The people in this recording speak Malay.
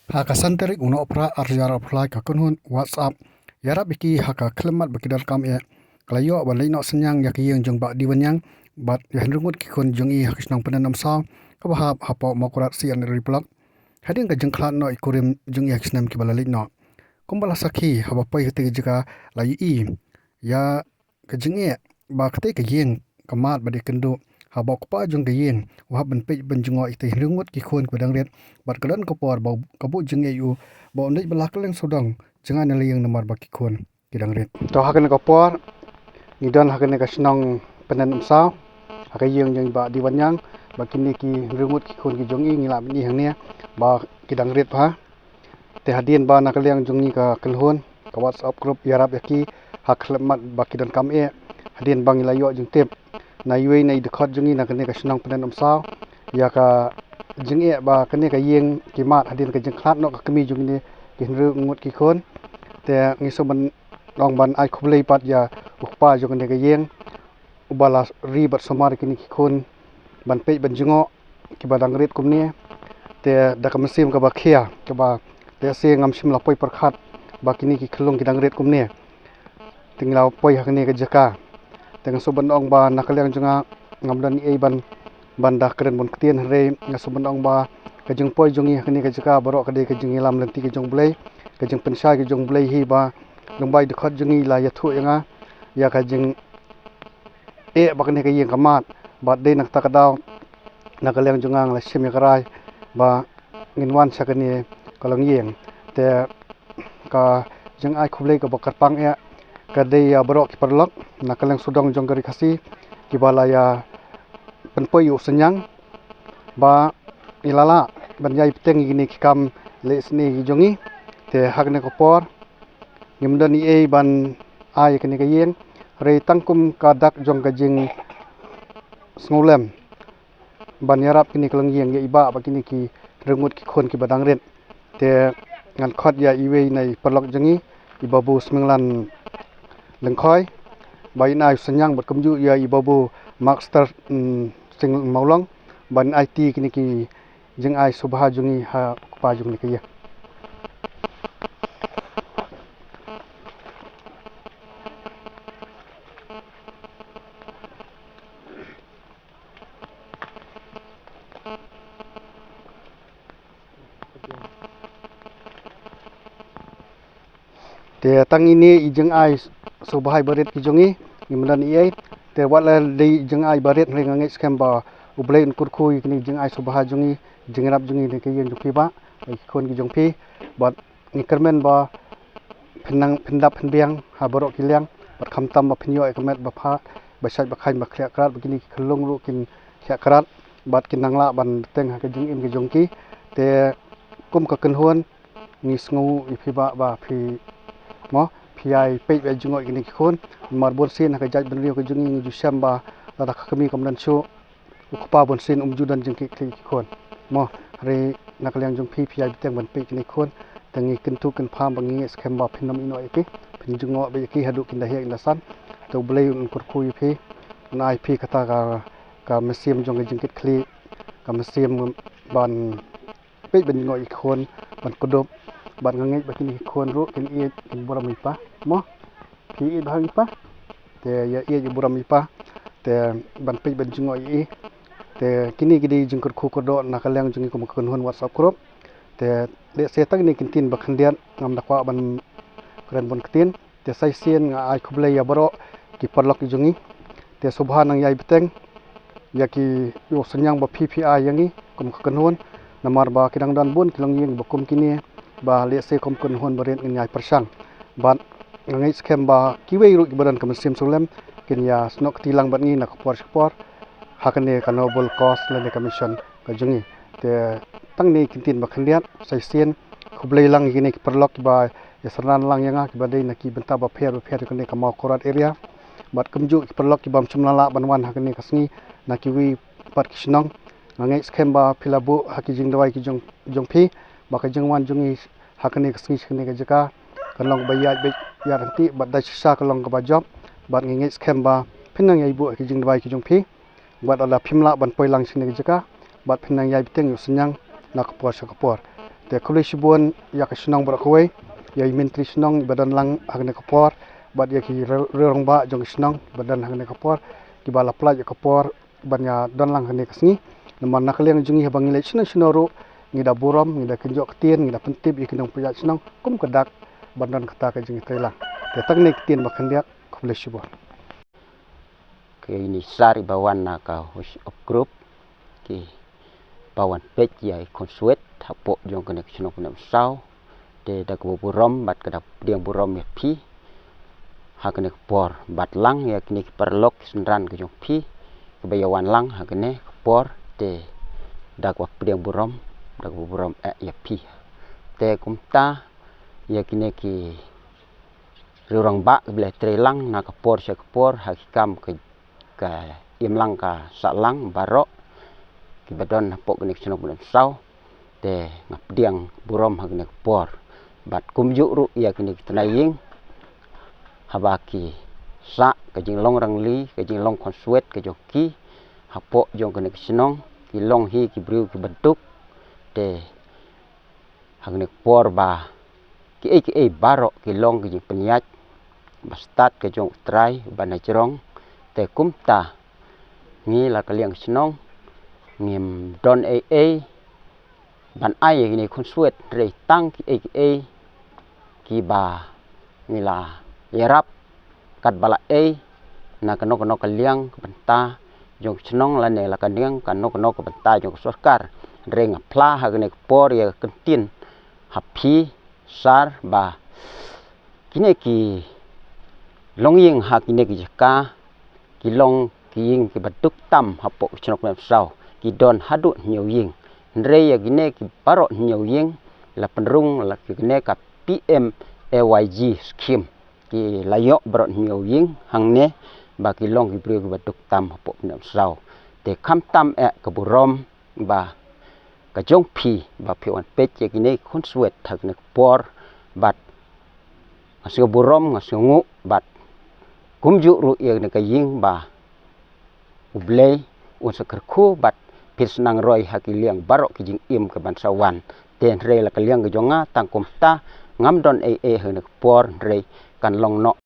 Haka santerik uno opera arjara apply ka kunhun WhatsApp yara biki haka klemat baki dal kam e kalayo ban leino senyang ya ki jong ba diwanyang bat ya hendrungut ki kun jong i hakisnang penanam sa ka bahap hapo makurat si an replak hading ka jeng khlat no ikurim jong i hakisnam ki bala leino kumbala sakhi haba pai hete jika layu i ya ka jeng e ba kate ka yeng kamat bade kendu haba pa jong ka yeng wa ban pe ban jongo ite hendrungut ki kun ku dang ret bat kadan ko por ba kabu jeng e yu ba ndai balak leng sodang jangan nali yang nomor baki kun kidang ret to hakan ko por ngidan hakan ka snong penen sa haka yang ba diwanyang bakini ki hendrungut ki kun ki jong i ngila ni hang ne ba kidang ret ha te hadien ba nak liang jong i ka kelhon ka WhatsApp group yarap yaki haklemat baki dan kam e hadien bang ilayo jong tep na yui na idkhot jong i nak ne ka snong penen sa ya ka jeng e ba kene ka yeng ki mat hadin ka jeng khlat no ka kemi jung ni ki hnru ngut ki khon te ngiso ban long ban ai khublei pat ya ukpa jung ne ka yeng ubala ri bat somar kini ki khon ban pe ban jungo ki badang rit kum ni te da ka mesim ka ba khia ka ba te se ngam sim la poi perkhat ba kini ki khlung ki dang rit kum ni tinglaw poi hakne ka jaka te ngaso ban ong ba nakaleng junga ngamdan ni ban banda keren bon ktien re ngasoban ong ba kajeng poi jongi hakni ka jaka borok kade kajeng ilam lenti ka jong blai kajeng pensai ka jong blai hi ba lombai dekhot jongi la ya thu yanga ya kajeng e bakne ka yeng kamat ba de nak takadaw nakaleng jongang la sim yakrai ba nginwan sakani kalong yeng te ka jeng ai khublei ka bakar pang ya kade ya borok ki perlok nakaleng sudong jong gari khasi ki balaya penpoyu senyang ba ilala banjai peteng gini kikam le sni jongi te hakne ko por ngimdan e ban ai kene ka yeng re tangkum kadak jong ka jing snolem ban yarap kini kelang yeng ya iba ba kini ki rengut ki khon ki badang ret te ngan khot ya iwe nai perlok jongi ibabu smenglan lengkhoi bai nai senyang bat kumju ya ibabu master sing maulong ban IT kini ki jeng ai subha jungi ha pa jung ni kiya te tang ini jeng ai subha baret ki jungi ngimdan ai te wala de jeng ai baret ngai scam ba ublei kurkhui kini jeng ai subha jungi jengrap jungi ne ke yeng jupi ba khon ki jongpi bat nikermen ba phenang phendap phenbiang ha borok kiliang bat khamtam ba phinyo ekmet ba pha ba sai ba khain ba khya krat begini khlung ru kin khya krat bat kinangla ban teng ha ke jeng in ke jongki te kum ka kenhon ni sngu ipi ba phi mo phi ai pe be jungoi kini khon marbon sin ha ke jaj ben rio ke jungi ju shamba da khami kamdan chu ukpa bon sin umjudan jeng ki khon mo re nakaliang jong phi ai teng ban pe kini khon tangi kentu ken pham bangi schem ba phinam ino eki phin jungo be ki hadu kin da he nasan to blei un kurkhui phi nai phi kata ka mesim jong jeng kit khli ka mesim ban pe ben ngoi khon ban kodop ban ngai ba kini khon ru kin e kin boram ipa mo phi e bhang ipa te ya e boram ipa te ban pe ben jungoi e te kini gidi jeng kurkhu kodo nakaliang jeng ko kunhon WhatsApp group te de setang ni kintin bakhandian ngam dakwa ban kren bon ktin te sai sien nga ai khublei ya boro ki parlok jungi te subha nang yai beteng ya ki yo senyang ba phi yangi kum kunhon namar ba kidang dan bun kilang yeng bakum kini ba le se kum kunhon baren ngai persang ban ngai schem ba kiwei ru badan kam sim sulem kin ya snok tilang ban ngi na khopor hakane ka noble cost le commission ka jungi te tang ni kintin bakhandiat sai sien khublei lang yini perlok ba yasran lang yanga ki badai na ki benta ba pher kane ka ma korat area bat kumju perlok ki bam chumlala banwan hakane kasngi na ki wi pat kisnong ngai schem ba philabu haki jing dawai ki jong phi ba ka jingwan jungi hakane kasngi khane ka jaka kalong ba ya be ya ranti bat da sa kalong ka ba job bat ngai schem ba phinang yai bu ki jing dawai ki jong phi bat ala phimla ban poilang sine jaka bat phinang yai biteng senyang na kapor te kuli shibun yak shnong bra khoi ya mentri shnong badan lang hagne kapor bat ya ki rong ba jong shnong badan hagne kapor ki bala pla ya kapor banya don lang hagne kasni naman nakaliang jungi habang ilai shnoru ngida buram ngida kenjok ketien ngida pentip ya kinong pujat shnong kum kedak badan kata ka jungi telang te tak ne ketien bakhan dia kuli shibun ke ini sari bawan na ka of group ki bawan pet ya konsuet hapo jong kene shnong kene sau de dak buram bat kada diang buram ya pi hakene por bat lang ya kini perlok senran ke jong pi kebayawan lang hakene por de dak wa diang buram ya pi te kumta ya kini ki rurang ba bele trelang na ka por sya por hakikam ke im lang ka sa lang barok ki badon hapo kene shnong kene sau de ngap diang buram hakene por bat kumjuk ru ya kini tenaying habaki sa ke jing long rangli ke jing long konsuet ke joki hapo jong kene shnong ki long hi ki briu ki bentuk de hakene por ba ki barok ki long ki jing peniat bastat ke jong trai bana jerong te kumta ngi la kaliang shnong ngim don ban ai ini konsuet re tang ki ki ba ngila yarap kat bala na kano kaliang benta jong shnong la ne la kaniang kano benta jong sorkar reng pla hagne por ya kentin hapi sar ba kine ki longying hakine ki jaka ki long ki ying ki baduk tam hapo shnok na sau ki don hadu nyoying re ya gine ki paro nyoying la penrung la ki ne ka PM AYG scheme ki layok bro nyoying hangne ba ki long ki brio ki baduk tam hapo na sau te kam tam ke burom ba ka jong pi ba piwan pet ya gine konsuet hakne por bat asio burom asio ngu bat kumju ru ya ne ka ying ba ublei unsakerku bat pisnang roy hakiliang barok ki jing im ke bansawan ten re la kaliang ke jonga tangkum ta ngam don he ne por re kan long no